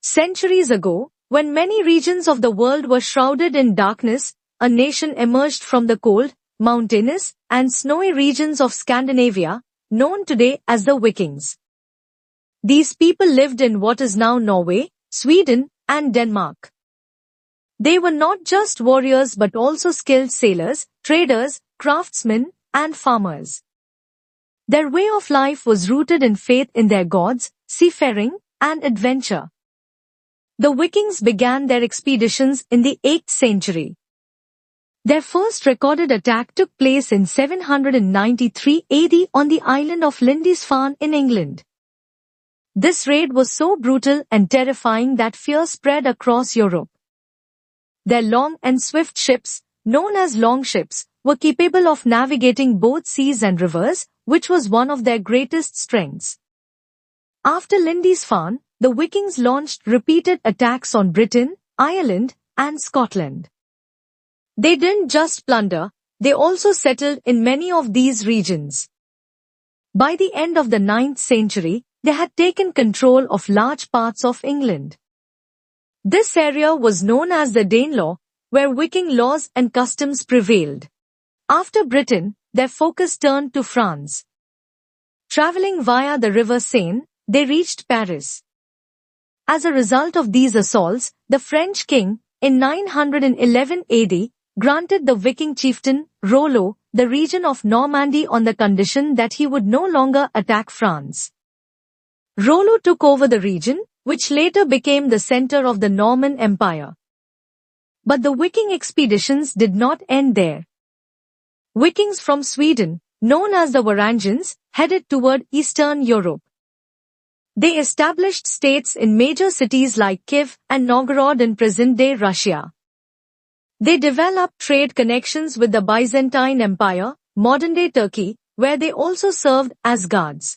Centuries ago, when many regions of the world were shrouded in darkness, a nation emerged from the cold, mountainous, and snowy regions of Scandinavia, known today as the Vikings. These people lived in what is now Norway, Sweden, and Denmark. They were not just warriors but also skilled sailors, traders, craftsmen, and farmers. Their way of life was rooted in faith in their gods, seafaring, and adventure. The Vikings began their expeditions in the 8th century. Their first recorded attack took place in 793 AD on the island of Lindisfarne in England. This raid was so brutal and terrifying that fear spread across Europe. Their long and swift ships, known as longships, were capable of navigating both seas and rivers, which was one of their greatest strengths. After Lindisfarne, the Vikings launched repeated attacks on Britain, Ireland, and Scotland. They didn't just plunder, they also settled in many of these regions. By the end of the 9th century, they had taken control of large parts of England. This area was known as the Danelaw, where Viking laws and customs prevailed. After Britain, their focus turned to France. Traveling via the river Seine, they reached Paris. As a result of these assaults, the French king, in 911 AD, granted the Viking chieftain, Rollo, the region of Normandy on the condition that he would no longer attack France. Rollo took over the region, which later became the center of the Norman Empire. But the Viking expeditions did not end there. Vikings from Sweden, known as the Varangians, headed toward Eastern Europe. They established states in major cities like Kiev and Novgorod in present-day Russia. They developed trade connections with the Byzantine Empire, modern-day Turkey, where they also served as guards.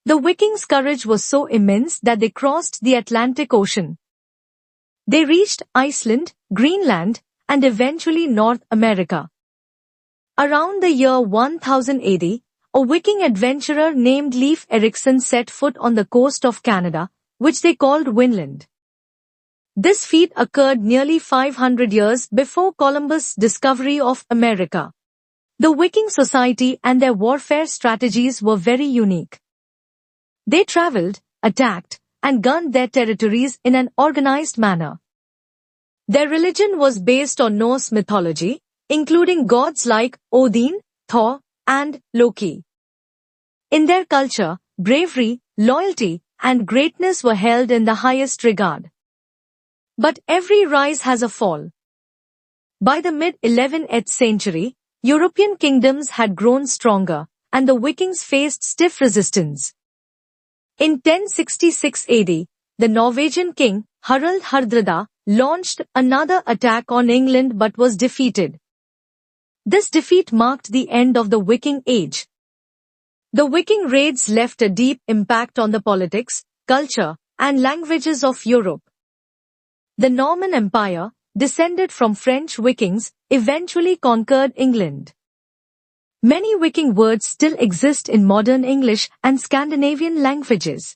The Vikings' courage was so immense that they crossed the Atlantic Ocean. They reached Iceland, Greenland, and eventually North America. Around the year 1000 AD, a Viking adventurer named Leif Erikson set foot on the coast of Canada, which they called Vinland. This feat occurred nearly 500 years before Columbus' discovery of America. The Viking society and their warfare strategies were very unique. They traveled, attacked, and gunned their territories in an organized manner. Their religion was based on Norse mythology, including gods like Odin, Thor, and Loki. In their culture, bravery, loyalty, and greatness were held in the highest regard. But every rise has a fall. By the mid-11th century, European kingdoms had grown stronger, and the Vikings faced stiff resistance. In 1066 AD, the Norwegian king, Harald Hardrada, launched another attack on England but was defeated. This defeat marked the end of the Viking Age. The Viking raids left a deep impact on the politics, culture, and languages of Europe. The Norman Empire, descended from French Vikings, eventually conquered England. Many Viking words still exist in modern English and Scandinavian languages.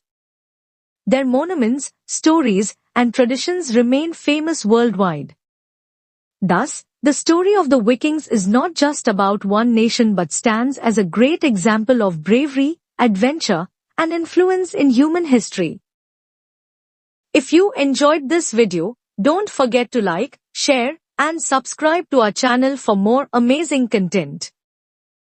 Their monuments, stories, and traditions remain famous worldwide. Thus, the story of the Vikings is not just about one nation but stands as a great example of bravery, adventure, and influence in human history. If you enjoyed this video, don't forget to like, share, and subscribe to our channel for more amazing content.